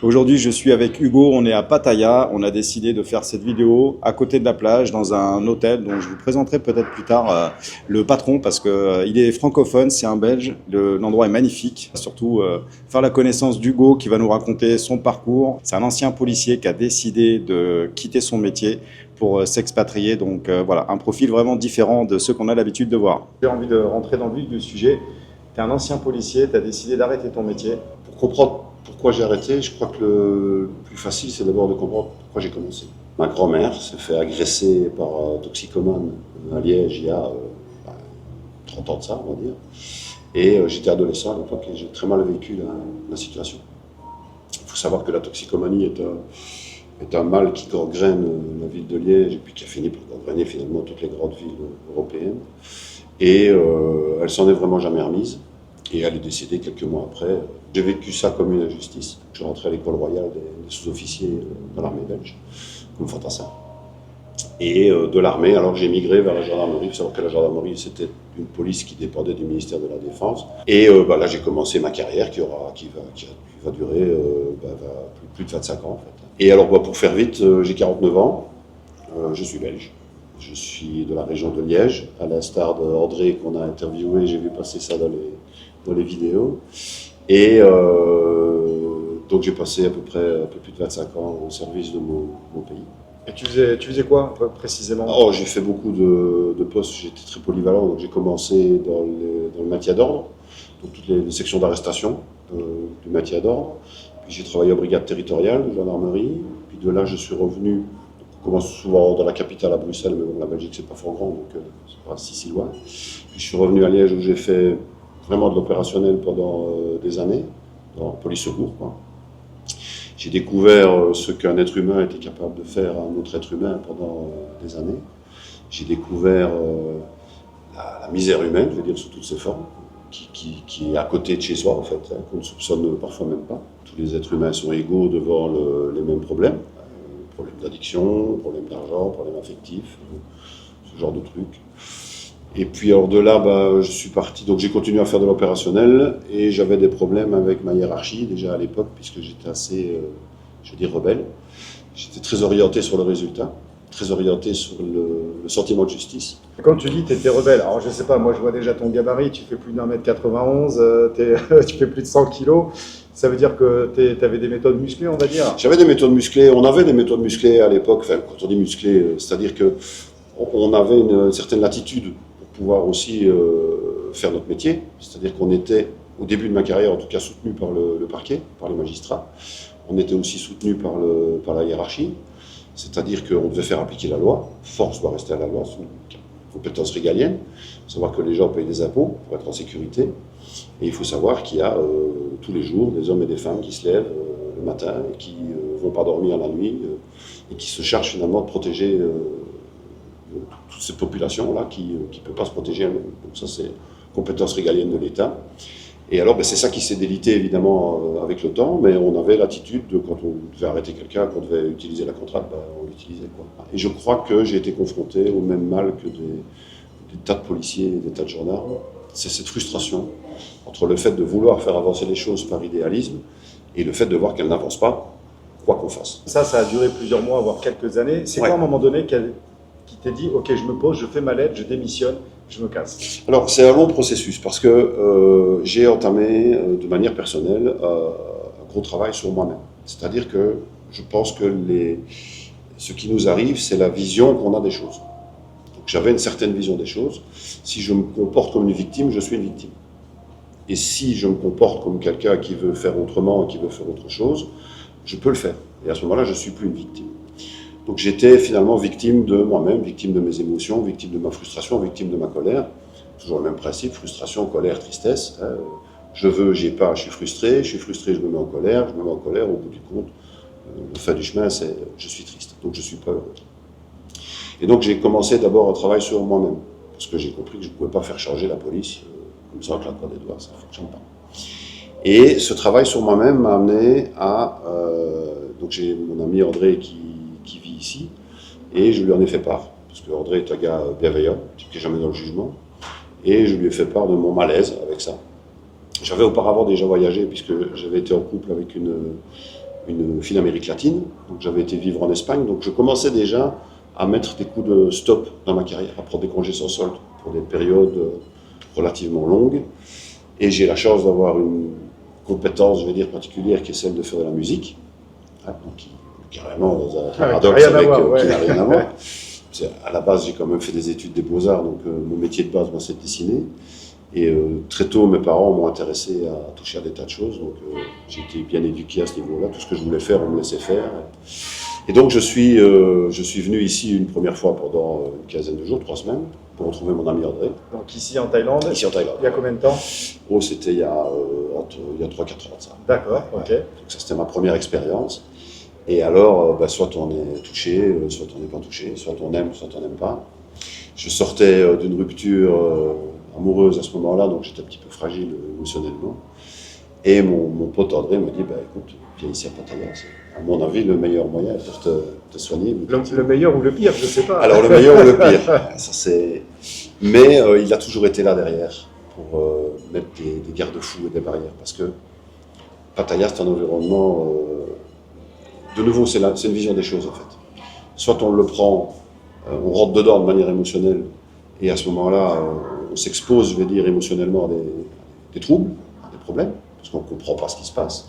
Aujourd'hui, je suis avec Hugo, on est à Pattaya. On a décidé de faire cette vidéo à côté de la plage, dans un hôtel dont je vous présenterai peut-être plus tard le patron parce que il est francophone, c'est un Belge. L'endroit est magnifique. Surtout faire la connaissance d'Hugo qui va nous raconter son parcours. C'est un ancien policier qui a décidé de quitter son métier pour s'expatrier. Donc voilà, un profil vraiment différent de ceux qu'on a l'habitude de voir. J'ai envie de rentrer dans le vif du sujet. Tu es un ancien policier, tu as décidé d'arrêter ton métier. Pour comprendre pourquoi j'ai arrêté, je crois que le plus facile, c'est d'abord de comprendre pourquoi j'ai commencé. Ma grand-mère s'est fait agresser par un toxicomane à Liège il y a 30 ans de ça, on va dire. Et j'étais adolescent à l'époque et j'ai très mal vécu la situation. Il faut savoir que la toxicomanie est un mal qui gangrène la ville de Liège et puis qui a fini par gangréner finalement toutes les grandes villes européennes. Et elle s'en est vraiment jamais remise. Et elle est décédée quelques mois après. J'ai vécu ça comme une injustice. Je suis rentré à l'école royale des sous-officiers dans l'armée belge, comme fantassin. Et de l'armée, alors j'ai migré vers la gendarmerie. Il faut savoir que la gendarmerie, c'était une police qui dépendait du ministère de la Défense. Et là, j'ai commencé ma carrière qui va durer plus de 25 ans, en fait. Et alors, pour faire vite, j'ai 49 ans. Je suis belge. Je suis de la région de Liège, à l'instar d'André qu'on a interviewé. J'ai vu passer ça dans les vidéos. Et donc j'ai passé à peu près un peu plus de 25 ans au service de mon pays. Et tu faisais quoi précisément? Oh, j'ai fait beaucoup de postes, j'étais très polyvalent. Donc j'ai commencé dans le maintien d'ordre, donc toutes les sections d'arrestation du maintien d'ordre. Puis j'ai travaillé en brigade territoriale de gendarmerie. Puis de là, je suis revenu. On commence souvent dans la capitale à Bruxelles, mais bon, la Belgique c'est pas fort grand, donc c'est pas si loin. Puis je suis revenu à Liège où j'ai fait vraiment de l'opérationnel pendant des années, dans police secours, quoi. J'ai découvert ce qu'un être humain était capable de faire à un autre être humain pendant des années. J'ai découvert la misère humaine, je veux dire, sous toutes ses formes, qui est à côté de chez soi, en fait, qu'on ne soupçonne parfois même pas. Tous les êtres humains sont égaux devant les mêmes problèmes. Problème d'addiction, problème d'argent, problème affectif, ce genre de trucs. Et puis alors de là, je suis parti, donc j'ai continué à faire de l'opérationnel et j'avais des problèmes avec ma hiérarchie déjà à l'époque puisque j'étais assez, je veux dire, rebelle. J'étais très orienté sur le résultat, très orienté sur le sentiment de justice. Et quand tu dis que tu étais rebelle, alors je sais pas, moi je vois déjà ton gabarit, tu fais plus d'1m91, tu fais plus de 100 kilos. Ça veut dire que tu avais des méthodes musclées, on va dire? J'avais des méthodes musclées, on avait des méthodes musclées à l'époque, enfin quand on dit musclées, c'est-à-dire qu'on avait une certaine latitude pour pouvoir aussi faire notre métier, c'est-à-dire qu'on était, au début de ma carrière en tout cas, soutenu par le parquet, par les magistrats, on était aussi soutenu par la hiérarchie, c'est-à-dire qu'on devait faire appliquer la loi, force doit rester à la loi, c'est une compétence régalienne, il faut savoir que les gens payent des impôts pour être en sécurité, et il faut savoir qu'il y a tous les jours des hommes et des femmes qui se lèvent le matin et qui ne vont pas dormir la nuit et qui se chargent finalement de protéger toutes ces populations-là qui ne peuvent pas se protéger elles-mêmes. Donc ça, c'est compétence régalienne de l'État. Et alors, c'est ça qui s'est délité évidemment avec le temps, mais on avait l'attitude de, quand on devait arrêter quelqu'un, qu'on devait utiliser la contrainte, on l'utilisait, quoi. Et je crois que j'ai été confronté au même mal que des tas de policiers et des tas de gendarmes. C'est cette frustration entre le fait de vouloir faire avancer les choses par idéalisme et le fait de voir qu'elles n'avancent pas, quoi qu'on fasse. Ça a duré plusieurs mois, voire quelques années. C'est quoi, à un moment donné, qui t'est dit, ok, je me pose, je fais ma lettre, je démissionne, je me casse? Alors, c'est un long processus parce que j'ai entamé de manière personnelle un gros travail sur moi-même. C'est-à-dire que je pense que ce qui nous arrive, c'est la vision qu'on a des choses. Donc, j'avais une certaine vision des choses. Si je me comporte comme une victime, je suis une victime. Et si je me comporte comme quelqu'un qui veut faire autrement, qui veut faire autre chose, je peux le faire. Et à ce moment-là, je ne suis plus une victime. Donc j'étais finalement victime de moi-même, victime de mes émotions, victime de ma frustration, victime de ma colère. Toujours le même principe, frustration, colère, tristesse. Je veux, j'ai pas, je suis frustré, je me mets en colère, au bout du compte, la fin du chemin, c'est je suis triste, donc je suis pas heureux. Et donc j'ai commencé d'abord un travail sur moi-même, parce que j'ai compris que je ne pouvais pas faire changer la police comme ça, en claquant des doigts, ça ne fonctionne pas. Et ce travail sur moi-même m'a amené à... donc j'ai mon ami André qui vit ici, et je lui en ai fait part, parce que André est un gars bienveillant, qui n'est jamais dans le jugement, et je lui ai fait part de mon malaise avec ça. J'avais auparavant déjà voyagé, puisque j'avais été en couple avec une une file Amérique latine, donc j'avais été vivre en Espagne, donc je commençais déjà à mettre des coups de stop dans ma carrière, à prendre des congés sans solde pour des périodes relativement longues. Et j'ai la chance d'avoir une compétence, je vais dire, particulière, qui est celle de faire de la musique. Donc, carrément dans un paradoxe qui n'a rien à voir. À la base, j'ai quand même fait des études des beaux-arts, donc mon métier de base, c'est de dessiner. Et très tôt, mes parents m'ont intéressé à toucher à des tas de choses, donc j'ai été bien éduqué à ce niveau-là. Tout ce que je voulais faire, on me laissait faire. Et donc je suis venu ici une première fois pendant une quinzaine de jours, 3 semaines, pour retrouver mon ami André. Donc ici en Thaïlande. Ici en Thaïlande. Il y a combien de temps? Oh, c'était il y a 3-4 ans de ça. D'accord, ok. Donc ça, c'était ma première expérience. Et alors, soit on est touché, soit on n'est pas touché, soit on aime, soit on n'aime pas. Je sortais d'une rupture amoureuse à ce moment-là, donc j'étais un petit peu fragile émotionnellement. Et mon pote André me dit, écoute, viens ici à Pattaya, c'est à mon avis le meilleur moyen pour te soigner. Le meilleur ou le pire, je ne sais pas. Alors le meilleur ou le pire, ça c'est... Mais il a toujours été là derrière pour mettre des garde-fous et des barrières, parce que Pattaya c'est un environnement... de nouveau, c'est une vision des choses en fait. Soit on le prend, on rentre dedans de manière émotionnelle, et à ce moment-là, on s'expose, je vais dire, émotionnellement à des troubles, à des problèmes, parce qu'on ne comprend pas ce qui se passe.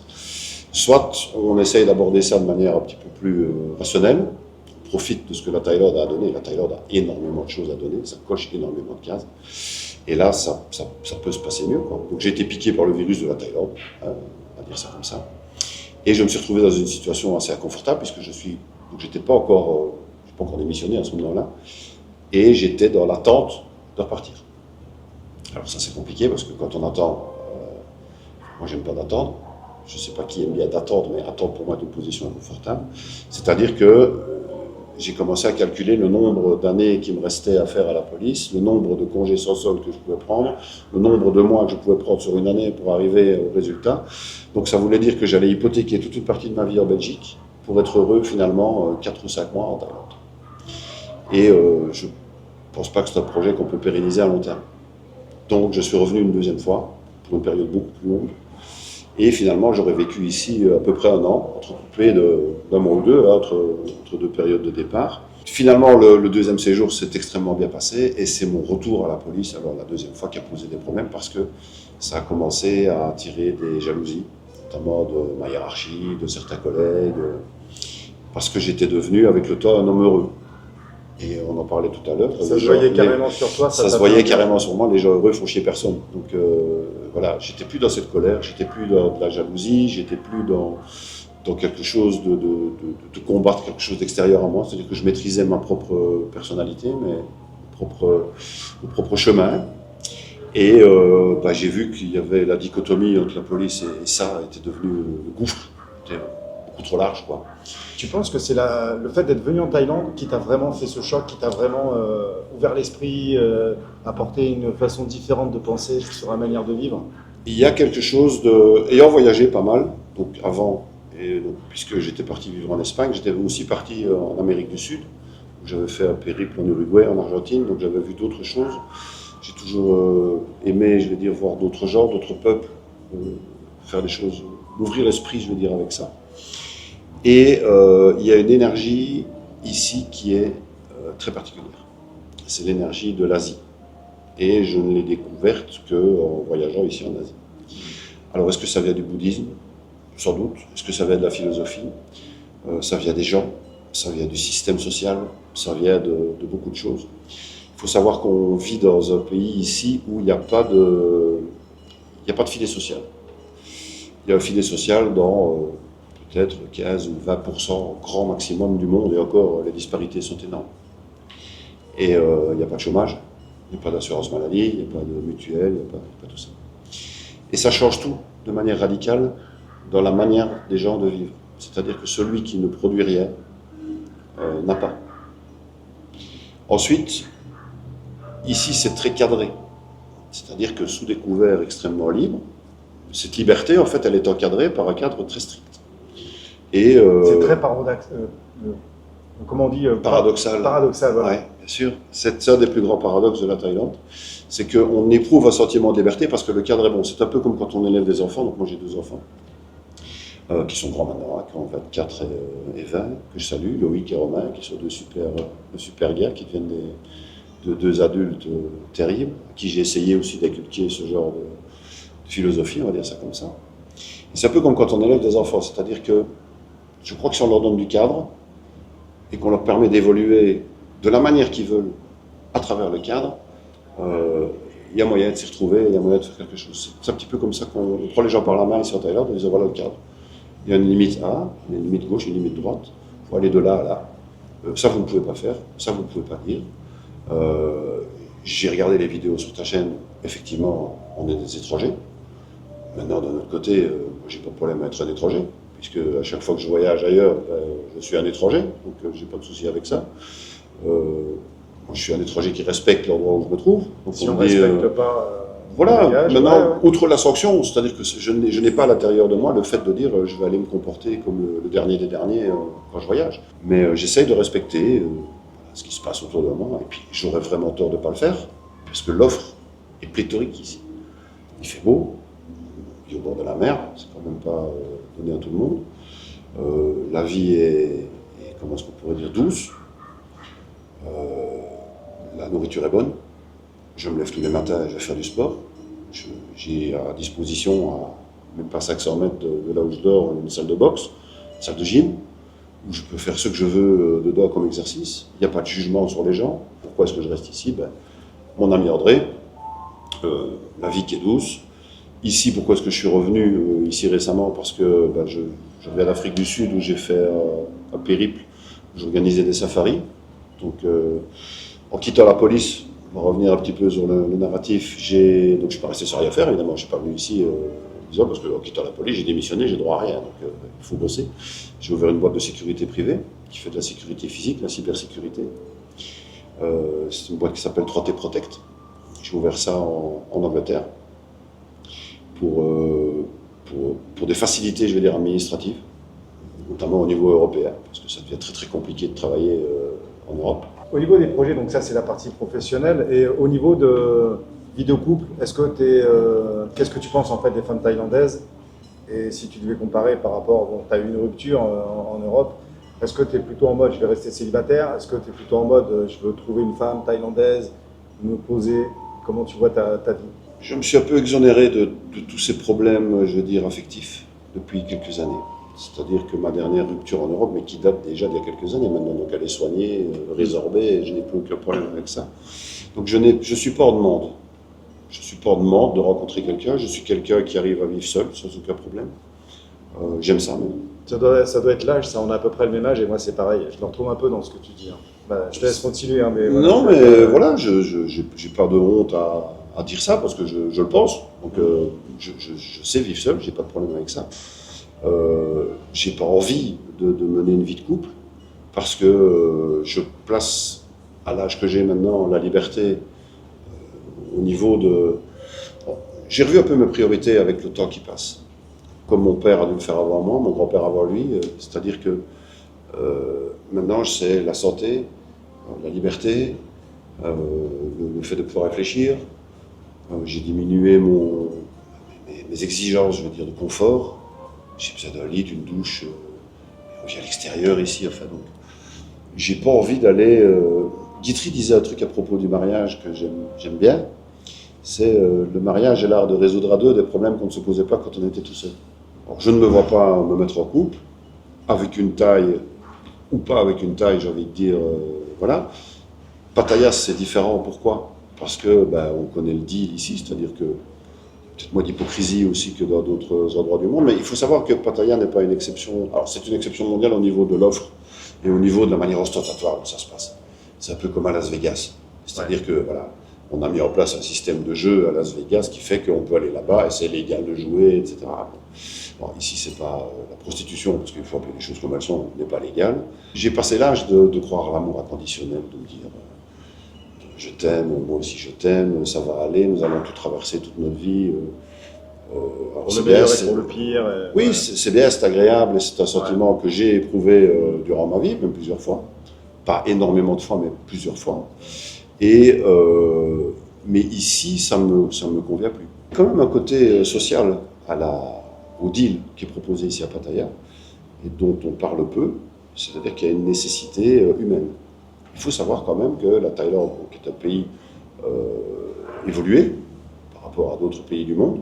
Soit on essaye d'aborder ça de manière un petit peu plus rationnelle, on profite de ce que la Thaïlande a donné. La Thaïlande a énormément de choses à donner, ça coche énormément de cases. Et là, ça peut se passer mieux, quoi. Donc j'ai été piqué par le virus de la Thaïlande, on va dire ça comme ça. Et je me suis retrouvé dans une situation assez inconfortable, puisque j'étais pas encore démissionné à ce moment-là, et j'étais dans l'attente de repartir. Alors ça c'est compliqué, parce que quand on attend, moi j'aime pas d'attendre, je sais pas qui aime bien d'attendre, mais attendre pour moi est une position inconfortable. C'est-à-dire que j'ai commencé à calculer le nombre d'années qui me restait à faire à la police, le nombre de congés sans solde que je pouvais prendre, le nombre de mois que je pouvais prendre sur une année pour arriver au résultat. Donc ça voulait dire que j'allais hypothéquer toute une partie de ma vie en Belgique pour être heureux finalement 4 ou 5 mois en Thaïlande. Et je ne pense pas que c'est un projet qu'on peut pérenniser à long terme. Donc je suis revenu une deuxième fois, pour une période beaucoup plus longue. Et finalement, j'aurais vécu ici à peu près 1 an, entrecoupé d'un mois ou deux, entre 2 périodes de départ. Finalement, le deuxième séjour s'est extrêmement bien passé, et c'est mon retour à la police, alors la deuxième fois, qui a posé des problèmes, parce que ça a commencé à attirer des jalousies, notamment de ma hiérarchie, de certains collègues, parce que j'étais devenu, avec le temps, un homme heureux. Et on en parlait tout à l'heure. Ça se voyait carrément sur toi. Ça se voyait carrément sur moi. Les gens heureux font chier personne. Donc voilà, j'étais plus dans cette colère, j'étais plus dans de la jalousie, j'étais plus dans quelque chose de combattre quelque chose d'extérieur à moi. C'est-à-dire que je maîtrisais ma propre personnalité, mon propre chemin. Et j'ai vu qu'il y avait la dichotomie entre la police et ça était devenu le gouffre. C'était beaucoup trop large, quoi. Tu penses que c'est le fait d'être venu en Thaïlande qui t'a vraiment fait ce choc, qui t'a vraiment ouvert l'esprit, apporté une façon différente de penser sur la manière de vivre? Il y a quelque chose ayant voyagé pas mal, donc avant, puisque j'étais parti vivre en Espagne, j'étais aussi parti en Amérique du Sud, où j'avais fait un périple en Uruguay, en Argentine, donc j'avais vu d'autres choses. J'ai toujours aimé, je vais dire, voir d'autres genres, d'autres peuples, faire des choses, m'ouvrir l'esprit, je vais dire, avec ça. Et il y a une énergie ici qui est très particulière. C'est l'énergie de l'Asie. Et je ne l'ai découverte qu'en voyageant ici en Asie. Alors, est-ce que ça vient du bouddhisme? Sans doute. Est-ce que ça vient de la philosophie? Ça vient des gens, ça vient du système social, ça vient de beaucoup de choses. Il faut savoir qu'on vit dans un pays ici où il n'y a pas de filet social. Il y a un filet social dans peut-être 15 ou 20% grand maximum du monde, et encore, les disparités sont énormes. Et il n'y a pas de chômage, il n'y a pas d'assurance maladie, il n'y a pas de mutuelle, il n'y a pas tout ça. Et ça change tout de manière radicale dans la manière des gens de vivre. C'est-à-dire que celui qui ne produit rien n'a pas. Ensuite, ici c'est très cadré. C'est-à-dire que sous des couverts extrêmement libres, cette liberté, en fait, elle est encadrée par un cadre très strict. Et c'est très comment on dit paradoxal. Paradoxal, voilà. Oui, bien sûr. C'est un des plus grands paradoxes de la Thaïlande. C'est qu'on éprouve un sentiment de liberté parce que le cadre est bon. C'est un peu comme quand on élève des enfants. Donc moi j'ai 2 enfants. qui sont grands maintenant, hein, qui ont 24 et 20, que je salue, Loïc et Romain, qui sont deux super gars, qui deviennent de deux adultes terribles, à qui j'ai essayé aussi d'inculquer ce genre de philosophie, on va dire ça comme ça. Et c'est un peu comme quand on élève des enfants, c'est-à-dire que je crois que si on leur donne du cadre et qu'on leur permet d'évoluer de la manière qu'ils veulent à travers le cadre, il y a moyen de s'y retrouver, il y a moyen de faire quelque chose. C'est un petit peu comme ça qu'on prend les gens par la main ici en Thaïlande, on dit voilà le cadre. Il y a une limite A, il y a une limite gauche, une limite droite. Il faut aller de là à là. Ça, vous ne pouvez pas faire, ça, vous ne pouvez pas dire. J'ai regardé les vidéos sur ta chaîne, effectivement, on est des étrangers. Maintenant, d'un autre côté, j'ai pas de problème à être un étranger, puisque à chaque fois que je voyage ailleurs, je suis un étranger, donc j'ai pas de souci avec ça. Moi, je suis un étranger qui respecte l'endroit où je me trouve. Donc Si on ne respecte pas voilà, bagage, maintenant, outre la sanction, c'est-à-dire que je n'ai pas à l'intérieur de moi le fait de dire je vais aller me comporter comme le dernier des derniers quand je voyage. Mais j'essaye de respecter ce qui se passe autour de moi, et puis j'aurais vraiment tort de ne pas le faire, parce que l'offre est pléthorique ici. Il fait beau, il est au bord de la mer, c'est quand même pas donné à tout le monde. La vie est comment est-ce qu'on pourrait dire, douce. La nourriture est bonne. Je me lève tous les matins et je vais faire du sport. J'ai à disposition, à même pas 500 mètres de là où je dors, une salle de boxe, une salle de gym, où je peux faire ce que je veux dedans comme exercice. Il n'y a pas de jugement sur les gens. Pourquoi est-ce que je reste ici? Mon ami André, la vie qui est douce. Ici, pourquoi est-ce que je suis revenu ici récemment? Parce que je viens d'Afrique du Sud où j'ai fait un périple, j'organisais des safaris. Donc, en quittant la police, on va revenir un petit peu sur le narratif, donc je ne suis pas resté sans rien faire, évidemment, je ne suis pas venu ici parce qu'en quittant la police, j'ai démissionné, j'ai droit à rien, donc il faut bosser. J'ai ouvert une boîte de sécurité privée qui fait de la sécurité physique, la cybersécurité. C'est une boîte qui s'appelle 3T Protect. J'ai ouvert ça en Angleterre pour des facilités, je vais dire, administratives, notamment au niveau européen, parce que ça devient très très compliqué de travailler en Europe. Au niveau des projets, donc ça c'est la partie professionnelle, et au niveau de vidéo couple, qu'est-ce que tu penses en fait des femmes thaïlandaises? Et si tu devais comparer par rapport, bon, tu as eu une rupture en Europe, est-ce que tu es plutôt en mode je vais rester célibataire? Est-ce que tu es plutôt en mode je veux trouver une femme thaïlandaise, me poser? Comment tu vois ta vie? Je me suis un peu exonéré de tous ces problèmes, je veux dire, affectifs depuis quelques années. C'est-à-dire que ma dernière rupture en Europe, mais qui date déjà d'il y a quelques années maintenant, donc elle est soignée, résorbée, et je n'ai plus aucun problème avec ça. Donc je ne suis pas en demande. Je ne suis pas en demande de rencontrer quelqu'un, je suis quelqu'un qui arrive à vivre seul, sans aucun problème. J'aime ça même. Ça doit être l'âge, ça, on a à peu près le même âge, et moi c'est pareil, je me retrouve un peu dans ce que tu dis. Je te laisse continuer. Mais voilà, non, mais voilà, j'ai pas de honte à dire ça, parce que je le pense. Donc je sais vivre seul, j'ai pas de problème avec ça. J'ai pas envie de mener une vie de couple parce que je place à l'âge que j'ai maintenant la liberté au niveau de... Bon, j'ai revu un peu mes priorités avec le temps qui passe. Comme mon père a dû le faire avant moi, mon grand-père avant lui, c'est-à-dire que maintenant je sais la santé, la liberté, le fait de pouvoir réfléchir. J'ai diminué mes exigences, je veux dire, de confort. J'ai besoin d'un lit, d'une douche, on vit à l'extérieur ici, enfin donc. J'ai pas envie d'aller. Guitry disait un truc à propos du mariage que j'aime bien, c'est le mariage est l'art de résoudre à deux des problèmes qu'on ne se posait pas quand on était tout seul. Alors, je ne me vois pas me mettre en couple, avec une taille ou pas avec une taille, j'ai envie de dire, voilà. Pattaya, c'est différent, pourquoi? Parce que on connaît le deal ici, c'est-à-dire que peut-être moins d'hypocrisie aussi que dans d'autres endroits du monde, mais il faut savoir que Pattaya n'est pas une exception. Alors c'est une exception mondiale au niveau de l'offre et au niveau de la manière ostentatoire dont ça se passe. C'est un peu comme à Las Vegas. C'est-à-dire que voilà, on a mis en place un système de jeu à Las Vegas qui fait qu'on peut aller là-bas et c'est légal de jouer, etc. Bon, ici, c'est pas la prostitution, parce qu'il faut appeler les choses comme elles sont, n'est pas légale. J'ai passé l'âge de croire à l'amour inconditionnel, de me dire je t'aime, moi aussi je t'aime, ça va aller, nous allons tout traverser toute notre vie. Pour le meilleur et pour le pire. Oui, ouais. C'est bien, c'est agréable, c'est un sentiment que j'ai éprouvé durant ma vie, même plusieurs fois. Pas énormément de fois, mais plusieurs fois. Mais ici, ça me convient plus. Quand même un côté social au deal qui est proposé ici à Pattaya et dont on parle peu, c'est-à-dire qu'il y a une nécessité humaine. Il faut savoir quand même que la Thaïlande, qui est un pays évolué par rapport à d'autres pays du monde,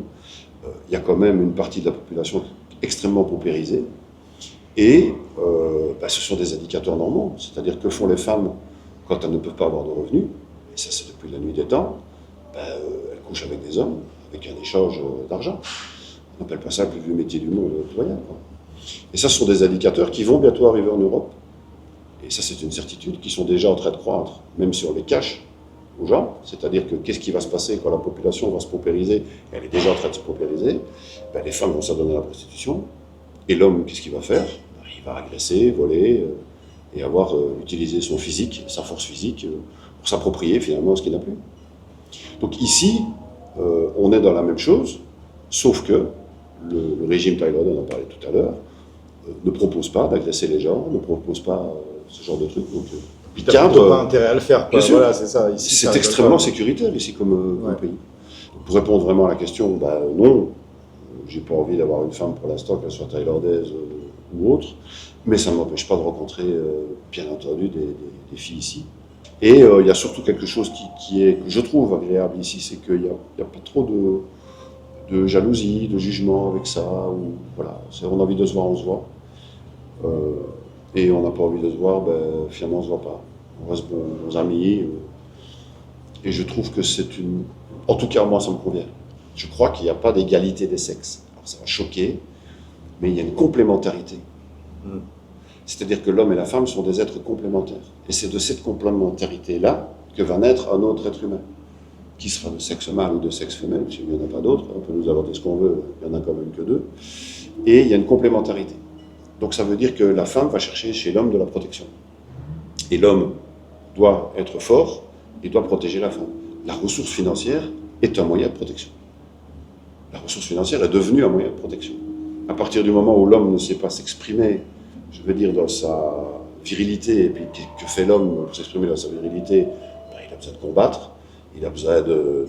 il y a quand même une partie de la population extrêmement paupérisée. Et ce sont des indicateurs normaux, c'est-à-dire que font les femmes quand elles ne peuvent pas avoir de revenus, et ça c'est depuis la nuit des temps, elles couchent avec des hommes, avec un échange d'argent. On n'appelle pas ça le plus vieux métier du monde, doyen. Et ça, ce sont des indicateurs qui vont bientôt arriver en Europe, et ça c'est une certitude, qui sont déjà en train de croître, même si on les cache aux gens, c'est-à-dire que qu'est-ce qui va se passer quand la population va se paupériser, elle est déjà en train de se paupériser, les femmes vont s'adonner à la prostitution, et l'homme, qu'est-ce qu'il va faire? Il va agresser, voler, et avoir utilisé son physique, sa force physique, pour s'approprier finalement ce qu'il n'a plus. Donc ici, on est dans la même chose, sauf que le régime thaïlandais, on en parlait tout à l'heure, ne propose pas d'agresser les gens, ne propose pas ce genre de trucs. Donc, il cadre pas intérêt à le faire. Voilà, c'est ça. C'est extrêmement sécuritaire ici comme pays. Donc, pour répondre vraiment à la question, non, j'ai pas envie d'avoir une femme pour l'instant, qu'elle soit thaïlandaise ou autre, mais ça ne m'empêche pas de rencontrer, bien entendu, des filles ici. Et il y a surtout quelque chose que je trouve agréable ici, c'est qu'il n'y a pas trop de jalousie, de jugement avec ça. Voilà, on a envie de se voir, on se voit. Et on n'a pas envie de se voir, finalement on ne se voit pas. On reste bons amis. Et je trouve que c'est une... En tout cas, moi, ça me convient. Je crois qu'il n'y a pas d'égalité des sexes. Alors, ça va choquer, mais il y a une complémentarité. C'est-à-dire que l'homme et la femme sont des êtres complémentaires. Et c'est de cette complémentarité-là que va naître un autre être humain, qui sera de sexe mâle ou de sexe femelle, s'il n'y en a pas d'autres. On peut nous inventer ce qu'on veut, il n'y en a quand même que deux. Et il y a une complémentarité. Donc ça veut dire que la femme va chercher chez l'homme de la protection. Et l'homme doit être fort et doit protéger la femme. La ressource financière est un moyen de protection. La ressource financière est devenue un moyen de protection. À partir du moment où l'homme ne sait pas s'exprimer, je veux dire, dans sa virilité, et puis que fait l'homme pour s'exprimer dans sa virilité, il a besoin de combattre, il a besoin de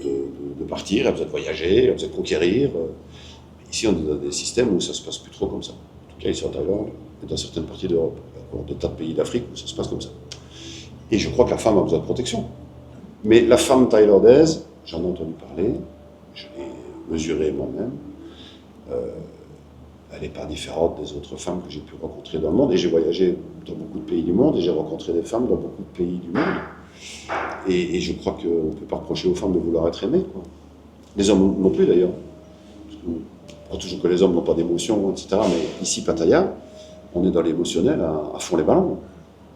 partir, il a besoin de voyager, il a besoin de conquérir. Ici, on est dans des systèmes où ça ne se passe plus trop comme ça. En tout cas, ici en Thaïlande et dans certaines parties d'Europe, dans des tas de pays d'Afrique où ça se passe comme ça. Et je crois que la femme a besoin de protection. Mais la femme thaïlandaise, j'en ai entendu parler, je l'ai mesurée moi-même, elle n'est pas différente des autres femmes que j'ai pu rencontrer dans le monde. Et j'ai voyagé dans beaucoup de pays du monde et j'ai rencontré des femmes dans beaucoup de pays du monde. Et je crois qu'on ne peut pas reprocher aux femmes de vouloir être aimées, quoi. Les hommes non plus d'ailleurs. On croit toujours que les hommes n'ont pas d'émotions, etc. Mais ici, Pattaya, on est dans l'émotionnel à fond les ballons.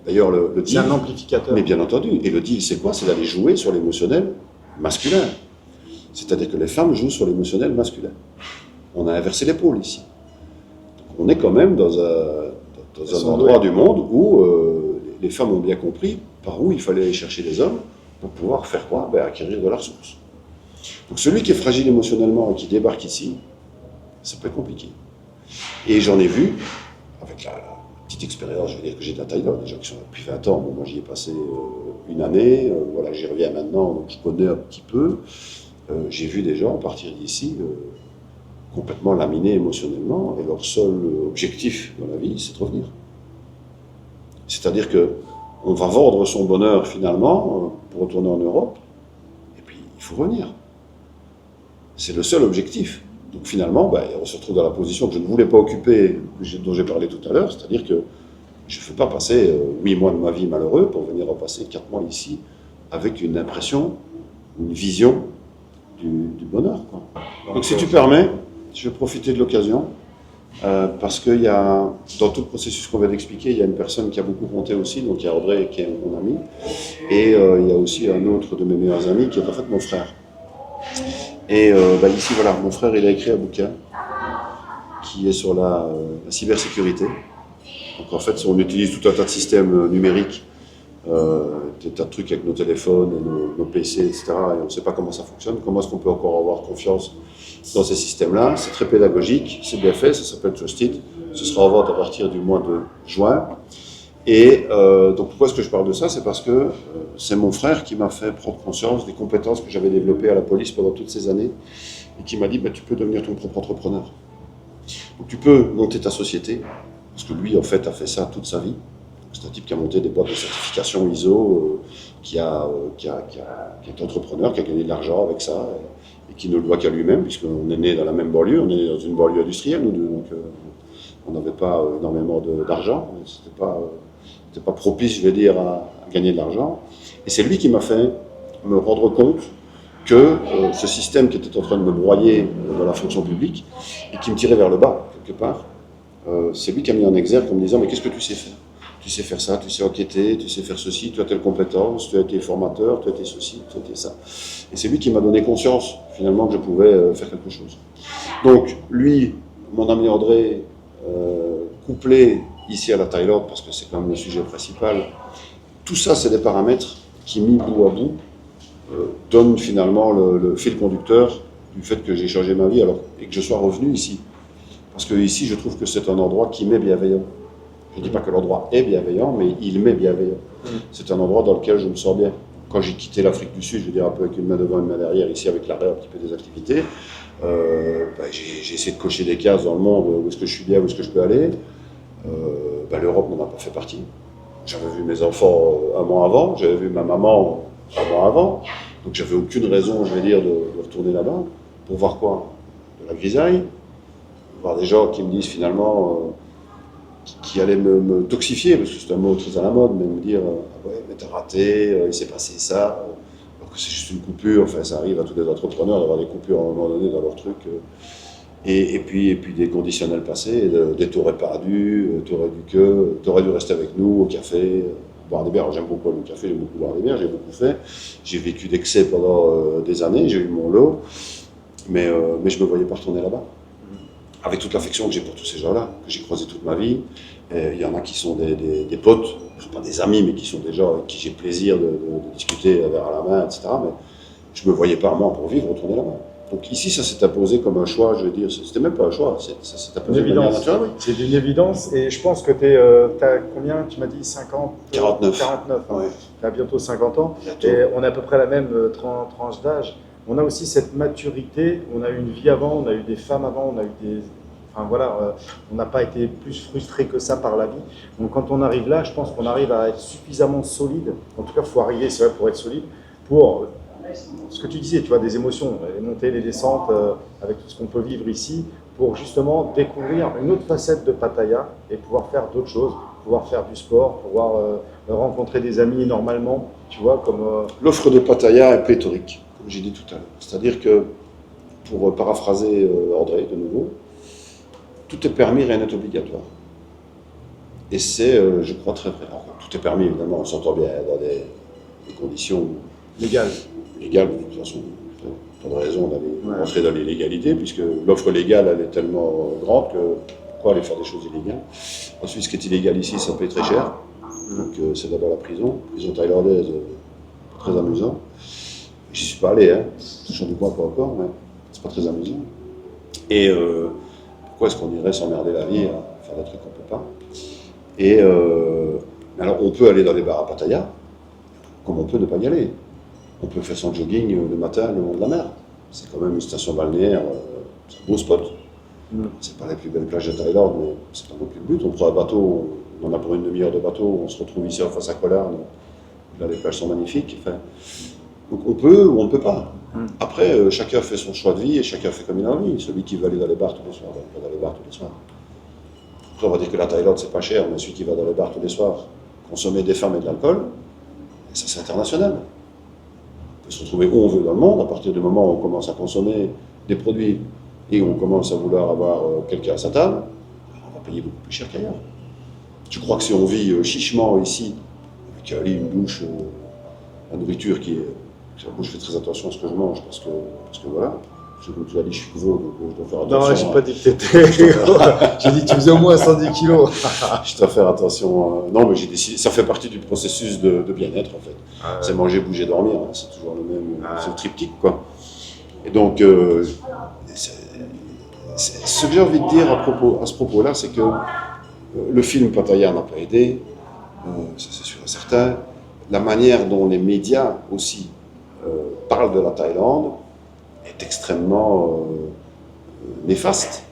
D'ailleurs, le deal... C'est un amplificateur. Mais bien entendu. Et le deal, c'est quoi? C'est d'aller jouer sur l'émotionnel masculin. C'est-à-dire que les femmes jouent sur l'émotionnel masculin. On a inversé les pôles ici. Donc, on est quand même dans un endroit du monde où les femmes ont bien compris par où il fallait aller chercher les hommes pour pouvoir faire quoi? Acquérir de la ressource. Donc celui qui est fragile émotionnellement et qui débarque ici, ça peut être compliqué. Et j'en ai vu, avec la petite expérience, je veux dire que j'ai de la Thaïlande, des gens qui sont là depuis 20 ans, moi j'y ai passé une année, voilà, j'y reviens maintenant, donc je connais un petit peu. J'ai vu des gens partir d'ici complètement laminés émotionnellement, et leur seul objectif dans la vie, c'est de revenir. C'est-à-dire qu'on va vendre son bonheur finalement pour retourner en Europe, et puis il faut revenir. C'est le seul objectif. Donc finalement, on se retrouve dans la position que je ne voulais pas occuper, dont j'ai parlé tout à l'heure, c'est-à-dire que je ne fais pas passer 8 mois de ma vie malheureux pour venir en passer 4 mois ici avec une impression, une vision du bonheur, quoi. Donc si tu permets, je vais profiter de l'occasion, parce qu'il y a, dans tout le processus qu'on vient d'expliquer, il y a une personne qui a beaucoup compté aussi, donc il y a Audrey qui est mon ami, et il y a aussi un autre de mes meilleurs amis qui est en fait mon frère. Et ici, voilà, mon frère, il a écrit un bouquin qui est sur la cybersécurité. Donc en fait, on utilise tout un tas de systèmes numériques, des tas de trucs avec nos téléphones, et nos PC, etc. Et on ne sait pas comment ça fonctionne. Comment est-ce qu'on peut encore avoir confiance dans ces systèmes-là? C'est très pédagogique, c'est bien fait, ça s'appelle Trusted. Ce sera en vente à partir du mois de juin. Et donc pourquoi est-ce que je parle de ça? C'est parce que c'est mon frère qui m'a fait prendre conscience des compétences que j'avais développées à la police pendant toutes ces années et qui m'a dit tu peux devenir ton propre entrepreneur. Donc tu peux monter ta société, parce que lui, en fait, a fait ça toute sa vie. C'est un type qui a monté des boîtes de certification ISO, qui est entrepreneur, qui a gagné de l'argent avec ça, et qui ne le voit qu'à lui-même, puisqu'on est né dans la même banlieue, on est né dans une banlieue industrielle, nous deux, donc on n'avait pas énormément d'argent, c'était pas propice, je vais dire, à gagner de l'argent. Et c'est lui qui m'a fait me rendre compte que ce système qui était en train de me broyer dans la fonction publique, et qui me tirait vers le bas, quelque part, c'est lui qui a mis en exergue en me disant « Mais qu'est-ce que tu sais faire ? Tu sais faire ça, tu sais enquêter, tu sais faire ceci, tu as telle compétence, tu as été formateur, tu as été ceci, tu as été ça. » Et c'est lui qui m'a donné conscience, finalement, que je pouvais faire quelque chose. Donc, lui, mon ami André, couplé ici à la Thaïlande, parce que c'est quand même le sujet principal, tout ça, c'est des paramètres qui, mis bout à bout, donnent finalement le fil conducteur du fait que j'ai changé ma vie et que je sois revenu ici. Parce que ici, je trouve que c'est un endroit qui m'est bienveillant. Je ne dis pas que l'endroit est bienveillant, mais il m'est bienveillant. C'est un endroit dans lequel je me sens bien. Quand j'ai quitté l'Afrique du Sud, je veux dire un peu avec une main devant, une main derrière, ici avec l'arrêt un petit peu des activités, j'ai essayé de cocher des cases dans le monde, où est-ce que je suis bien, où est-ce que je peux aller. L'Europe n'en a pas fait partie. J'avais vu mes enfants un mois avant, j'avais vu ma maman un mois avant, donc j'avais aucune raison, je vais dire, de retourner là-bas. Pour voir quoi? De la grisaille, voir des gens qui me disent finalement, qui allaient me toxifier, parce que c'est un mot très à la mode, mais me dire ah ouais, mais t'as raté, il s'est passé ça, alors que c'est juste une coupure. Enfin, ça arrive à tous les entrepreneurs d'avoir des coupures à un moment donné dans leur truc. Et puis des conditionnels passés, des t'aurais pas dû, t'aurais dû rester avec nous au café, boire des bières. J'aime beaucoup le café, j'aime beaucoup boire des bières, j'ai beaucoup fait. J'ai vécu d'excès pendant des années, j'ai eu mon lot, mais je me voyais pas retourner là-bas. Avec toute l'affection que j'ai pour tous ces gens-là, que j'ai croisés toute ma vie. Il y en a qui sont des potes, pas des amis, mais qui sont des gens avec qui j'ai plaisir de discuter un verre à la main, etc. Mais je ne me voyais pas, moi, pour vivre, retourner là-bas. Donc ici, ça s'est imposé comme un choix, je veux dire. C'était même pas un choix, ça s'est imposé de manière naturelle. Oui. C'est d'une évidence, et je pense que tu as combien, tu m'as dit 50 49. 49, hein. Ouais. Tu as bientôt 50 ans, Bientôt. et on a à peu près la même tranche d'âge. On a aussi cette maturité, on a eu une vie avant, on a eu des femmes avant, on a eu des... Enfin voilà, on n'a pas été plus frustré que ça par la vie. Donc quand on arrive là, je pense qu'on arrive à être suffisamment solide. En tout cas, il faut arriver, c'est vrai, pour être solide, pour ce que tu disais, tu vois, des émotions, les montées, les descentes, avec tout ce qu'on peut vivre ici, pour justement découvrir une autre facette de Pattaya et pouvoir faire d'autres choses, pouvoir faire du sport, pouvoir rencontrer des amis normalement, tu vois, comme... L'offre de Pattaya est pléthorique, comme j'ai dit tout à l'heure. C'est-à-dire que, pour paraphraser André de nouveau, tout est permis, rien n'est obligatoire. Et c'est, je crois, très vrai. Alors, tout est permis, évidemment, on s'entend bien dans des conditions légales. Légales, de toute façon, pas de raison d'aller rentrer dans l'illégalité, puisque l'offre légale, elle est tellement grande que pourquoi aller faire des choses illégales? Ensuite, ce qui est illégal ici, ça paye très cher. Donc, c'est d'abord la prison thaïlandaise, très amusant. J'y suis pas allé, hein. J'en doute pas encore, mais c'est pas très amusant. Et pourquoi est-ce qu'on irait s'emmerder la vie à faire des trucs qu'on peut pas? Et alors, on peut aller dans les bars à Pattaya, comme on peut ne pas y aller. On peut faire son jogging le matin le long de la mer. C'est quand même une station balnéaire, c'est un beau spot. C'est pas les plus belles plages de Thaïlande, mais c'est pas non plus le but. On prend un bateau, on en a pour une demi-heure de bateau, on se retrouve ici en face à Kolar. Là, les plages sont magnifiques. Enfin, donc on peut ou on ne peut pas. Après, chacun fait son choix de vie et chacun fait comme il a envie. Celui qui veut aller dans les bars tous les soirs, va dans les bars tous les soirs. Après, on va dire que la Thaïlande, c'est pas cher, mais celui qui va dans les bars tous les soirs, consommer des femmes et de l'alcool, ça c'est international. On peut se retrouver où on veut dans le monde, à partir du moment où on commence à consommer des produits et où on commence à vouloir avoir quelqu'un à sa table, on va payer beaucoup plus cher qu'ailleurs. Je crois que si on vit chichement ici, avec un lit, une douche, la nourriture qui est... Moi, je fais très attention à ce que je mange, parce que voilà, comme tu l'as dit, je suis gros, donc je dois faire attention. Non, j'ai pas dit que t'étais gros, j'ai dit que tu faisais au moins 110 kilos. Je dois faire attention. Non, mais j'ai décidé, ça fait partie du processus de bien-être, en fait. Ah ouais. C'est manger, bouger, dormir, hein. C'est toujours le même, c'est le triptyque, quoi. Et donc, ce que j'ai envie de dire à ce propos-là, c'est que le film Pattaya n'a pas aidé, ça c'est sûr et certain. La manière dont les médias aussi parlent de la Thaïlande est extrêmement néfaste.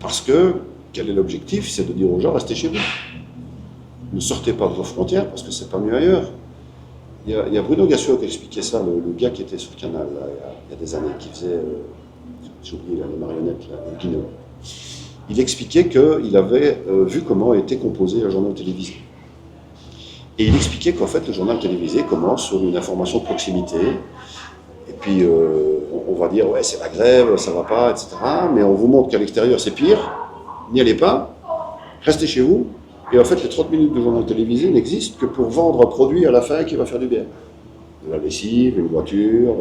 Parce que, quel est l'objectif? C'est de dire aux gens, restez chez vous. Ne sortez pas de vos frontières parce que c'est pas mieux ailleurs. Il y a Bruno Gassio qui expliquait ça, le gars qui était sur le canal là, il y a des années, qui faisait, j'ai oublié les marionnettes, là, le Guinéo. Il expliquait qu'il avait vu comment était composé un journal télévisé. Et il expliquait qu'en fait, le journal télévisé commence sur une information de proximité. Et puis, on va dire, ouais, c'est la grève, ça va pas, etc. Mais on vous montre qu'à l'extérieur, c'est pire. N'y allez pas, restez chez vous. Et en fait, les 30 minutes de journal télévisé n'existent que pour vendre un produit à la fin qui va faire du bien. De la lessive, une voiture,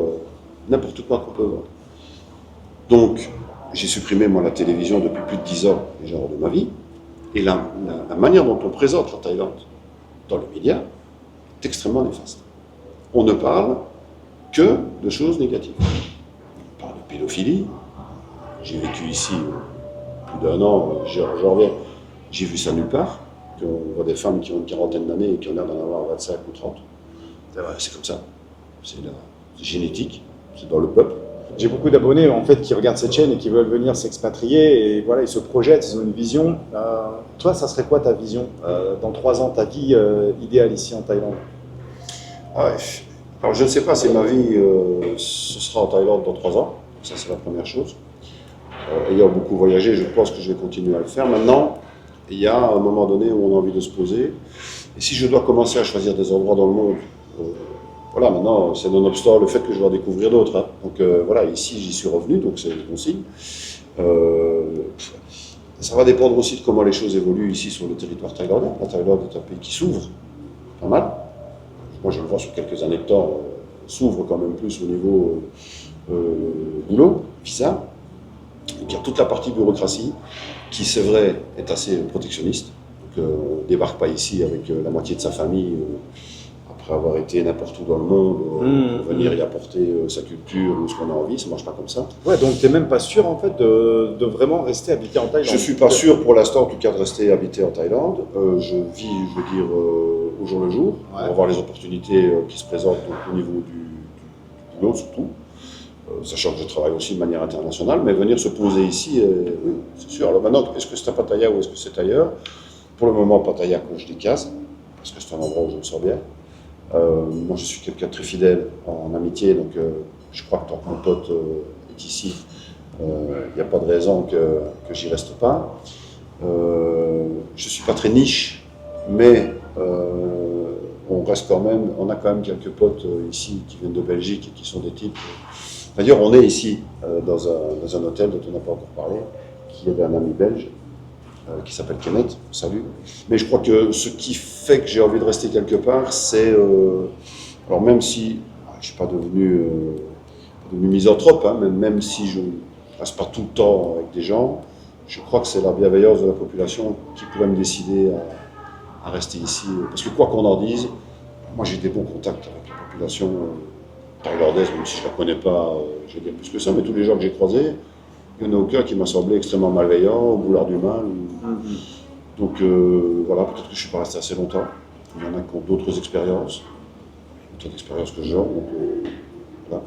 n'importe quoi qu'on peut vendre. Donc, j'ai supprimé, moi, la télévision depuis plus de 10 ans, déjà hors de ma vie. Et la manière dont on présente la Thaïlande dans les médias est extrêmement néfaste. On ne parle que de choses négatives. On parle de pédophilie. J'ai vécu ici plus d'1 an, j'en reviens, j'ai vu ça nulle part. On voit des femmes qui ont une quarantaine d'années et qui ont l'air d'en avoir 25 ou 30. C'est comme ça. C'est génétique, c'est dans le peuple. J'ai beaucoup d'abonnés en fait qui regardent cette chaîne et qui veulent venir s'expatrier et voilà, ils se projettent, ils ont une vision. Toi, ça serait quoi ta vision dans 3 ans, ta vie idéale ici en Thaïlande? Alors je ne sais pas si ma vie ce sera en Thaïlande dans 3 ans. Ça c'est la première chose. Ayant beaucoup voyagé, je pense que je vais continuer à le faire. Maintenant, il y a un moment donné où on a envie de se poser. Et si je dois commencer à choisir des endroits dans le monde, voilà, maintenant, c'est non-obstant le fait que je dois découvrir d'autres. Hein. Donc voilà, ici, j'y suis revenu, donc c'est bon signe. Ça va dépendre aussi de comment les choses évoluent ici sur le territoire thaïlandais. La Thaïlande est un pays qui s'ouvre pas mal. Moi, je le vois sur quelques années de temps, s'ouvre quand même plus au niveau boulot, visa. Donc il y a toute la partie bureaucratie qui, c'est vrai, est assez protectionniste. Donc, on ne débarque pas ici avec la moitié de sa famille, après avoir été n'importe où dans le monde, venir y apporter sa culture ou ce qu'on a envie, ça ne marche pas comme ça. Ouais, donc tu n'es même pas sûr en fait de vraiment rester habité en Thaïlande? Je ne suis pas sûr pour l'instant, en tout cas, de rester habité en Thaïlande. Je vis, je veux dire, au jour le jour, pour voir les opportunités qui se présentent donc, au niveau du boulot surtout. Sachant que je travaille aussi de manière internationale, mais venir se poser ici, oui, c'est sûr. Alors maintenant, est-ce que c'est à Pattaya ou est-ce que c'est ailleurs? Pour le moment, Pattaya coche des cases, parce que c'est un endroit où je me sens bien. Moi, je suis quelqu'un de très fidèle en amitié, donc je crois que tant que mon pote est ici, il n'y a pas de raison que j'y reste pas. Je ne suis pas très niche, mais on reste quand même, on a quand même quelques potes ici qui viennent de Belgique et qui sont des types. D'ailleurs, on est ici dans un hôtel dont on n'a pas encore parlé, qui est un ami belge qui s'appelle Kenneth, salut. Mais je crois que ce qui fait que j'ai envie de rester quelque part, c'est, alors même si je ne suis pas devenu misanthrope, hein, même si je ne reste pas tout le temps avec des gens, je crois que c'est la bienveillance de la population qui pourrait me décider à rester ici. Parce que quoi qu'on en dise, moi j'ai des bons contacts avec la population thaïlandaise, même si je ne la connais pas, je vais dire plus que ça, mais tous les gens que j'ai croisés, il n'y en a aucun qui m'a semblé extrêmement malveillant, au vouloir du mal. Donc voilà, peut-être que je ne suis pas resté assez longtemps. Il y en a qui ont d'autres expériences, autant d'expériences que j'ai, donc voilà.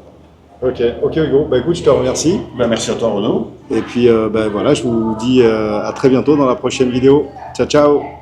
Ok Hugo, bah écoute, je te remercie. Merci à toi Renaud. Et puis voilà, je vous dis à très bientôt dans la prochaine vidéo. Ciao ciao.